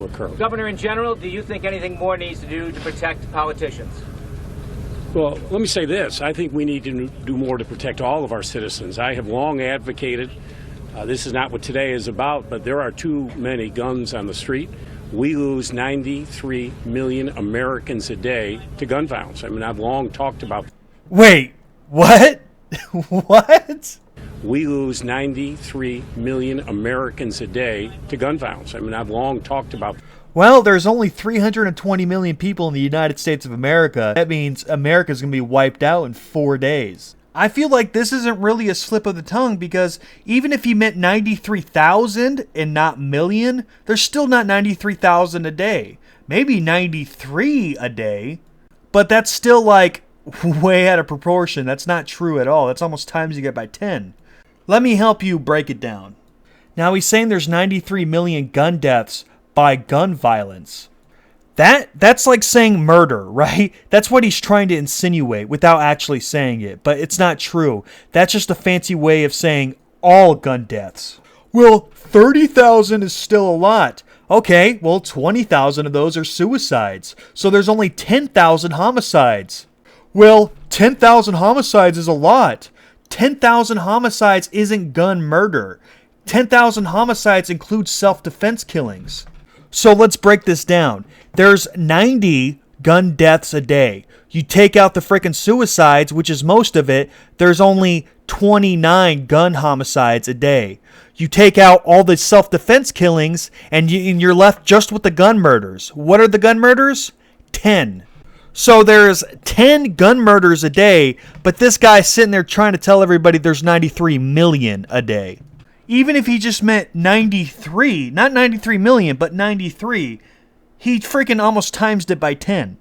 occur. Governor, in general, do you think anything more needs to do to protect politicians? Well, let me say this. I think we need to do more to protect all of our citizens. I have long advocated, this is not what today is about, but there are too many guns on the street. We lose 93 million Americans a day to gun violence. I mean, I've long talked about... Wait, what? What? We lose 93 million Americans a day to gun violence. I mean, I've long talked about... Well, there's only 320 million people in the United States of America. That means America's going to be wiped out in 4 days. I feel like this isn't really a slip of the tongue because even if he meant 93,000 and not million, there's still not 93,000 a day. Maybe 93 a day, but that's still like way out of proportion. That's not true at all. That's almost times you get by 10. Let me help you break it down. Now he's saying there's 93 million gun deaths by gun violence. That's like saying murder, right? That's what he's trying to insinuate without actually saying it, but it's not true. That's just a fancy way of saying all gun deaths. Well, 30,000 is still a lot. Okay, well, 20,000 of those are suicides, so there's only 10,000 homicides. Well, 10,000 homicides is a lot. 10,000 homicides isn't gun murder. 10,000 homicides include self-defense killings. So let's break this down. There's 90 gun deaths a day. You take out the frickin' suicides, which is most of it, there's only 29 gun homicides a day. You take out all the self-defense killings, and you're left just with the gun murders. What are the gun murders? 10. So there's 10 gun murders a day, but this guy's sitting there trying to tell everybody there's 93 million a day. Even if he just meant 93, not 93 million, but 93, he freaking almost times it by 10.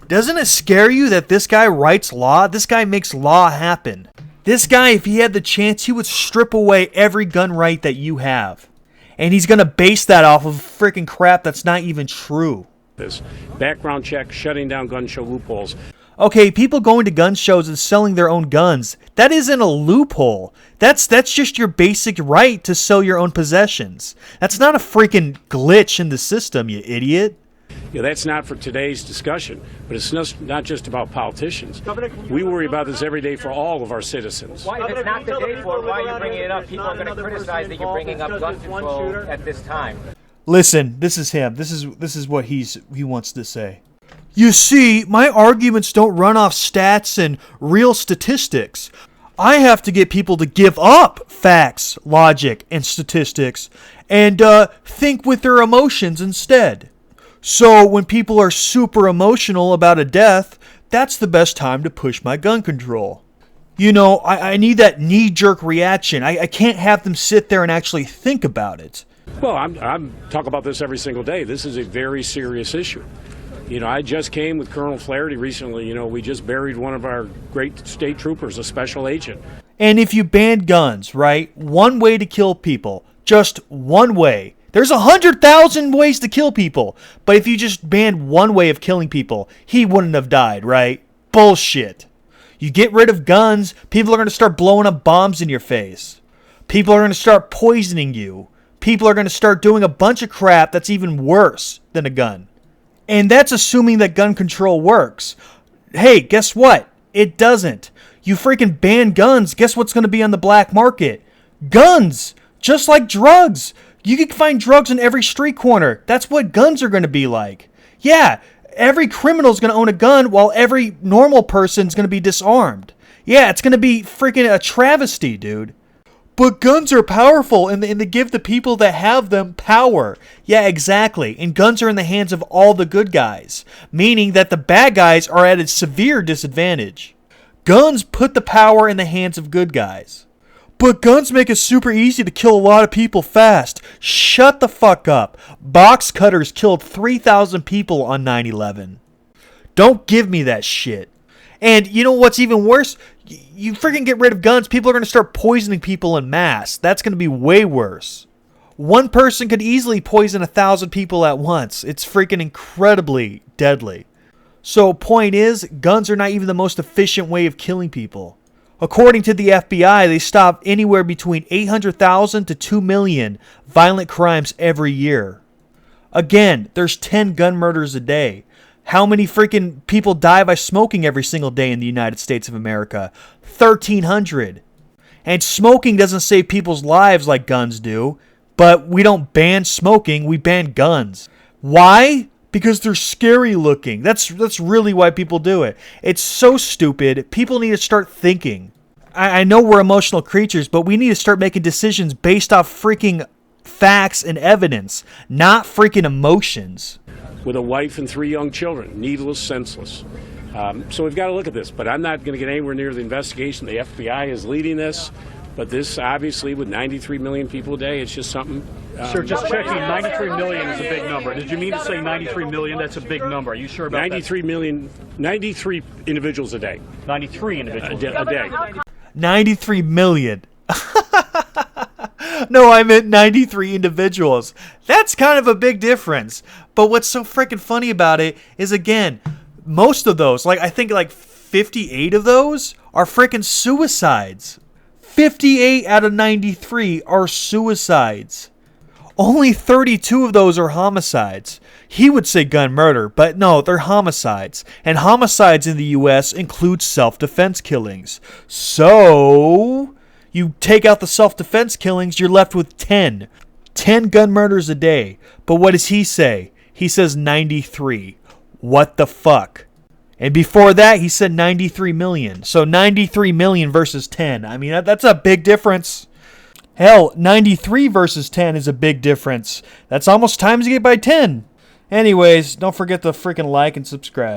Doesn't it scare you that this guy writes law? This guy makes law happen. This guy, if he had the chance, he would strip away every gun right that you have. And he's going to base that off of freaking crap that's not even true. This background check, shutting down gun show loopholes. Okay, people going to gun shows and selling their own guns, that isn't a loophole. That's just your basic right to sell your own possessions. That's not a freaking glitch in the system, you idiot. Yeah, that's not for today's discussion, but it's not just about politicians. We worry about this every day for all of our citizens. Why, if it's not the day for it, why are you bringing it up? People are going to criticize that you're bringing up gun control at this time. Listen, this is him. This is what he wants to say. You see, my arguments don't run off stats and real statistics. I have to get people to give up facts, logic, and statistics and think with their emotions instead. So when people are super emotional about a death, that's the best time to push my gun control. You know, I need that knee-jerk reaction. I can't have them sit there and actually think about it. Well, I'm talk about this every single day. This is a very serious issue. You know, I just came with Colonel Flaherty recently. You know, we just buried one of our great state troopers, a special agent. And if you banned guns, right, one way to kill people, just one way. There's 100,000 ways to kill people. But if you just banned one way of killing people, he wouldn't have died, right? Bullshit. You get rid of guns, people are going to start blowing up bombs in your face. People are going to start poisoning you. People are going to start doing a bunch of crap that's even worse than a gun. And that's assuming that gun control works. Hey, guess what? It doesn't. You freaking ban guns, guess what's going to be on the black market? Guns! Just like drugs. You can find drugs in every street corner. That's what guns are going to be like. Yeah, every criminal's going to own a gun while every normal person's going to be disarmed. Yeah, it's going to be freaking a travesty, dude. But guns are powerful, and they give the people that have them power. Yeah, exactly. And guns are in the hands of all the good guys, meaning that the bad guys are at a severe disadvantage. Guns put the power in the hands of good guys. But guns make it super easy to kill a lot of people fast. Shut the fuck up. Box cutters killed 3,000 people on 9/11. Don't give me that shit. And you know what's even worse? You freaking get rid of guns, people are going to start poisoning people en masse. That's going to be way worse. One person could easily poison 1,000 people at once. It's freaking incredibly deadly. So point is, guns are not even the most efficient way of killing people. According to the FBI, they stop anywhere between 800,000 to 2 million violent crimes every year. Again, there's 10 gun murders a day. How many freaking people die by smoking every single day in the United States of America? 1,300. And smoking doesn't save people's lives like guns do, but we don't ban smoking, we ban guns. Why? Because they're scary looking. That's really why people do it. It's so stupid. People need to start thinking. I know we're emotional creatures, but we need to start making decisions based off freaking facts and evidence, not freaking emotions. With a wife and 3 young children, needless, senseless. So we've got to look at this, but I'm not going to get anywhere near the investigation. The FBI is leading this, but this obviously with 93 million people a day, it's just something. Sir, just checking, 93 million is a big number. Did you mean to say 93 million? That's a big number. Are you sure about 93 million, 93 individuals a day. 93 individuals. A day. 93 million. No, I meant 93 individuals. That's kind of a big difference. But what's so freaking funny about it is, again, most of those, like I think like 58 of those are freaking suicides. 58 out of 93 are suicides. Only 32 of those are homicides. He would say gun murder, but no, they're homicides. And homicides in the U.S. include self-defense killings. So, you take out the self-defense killings, you're left with 10. 10 gun murders a day. But what does he say? He says 93. What the fuck? And before that, he said 93 million. So 93 million versus 10. I mean, that's a big difference. Hell, 93 versus 10 is a big difference. That's almost times it by 10. Anyways, don't forget to freaking like and subscribe.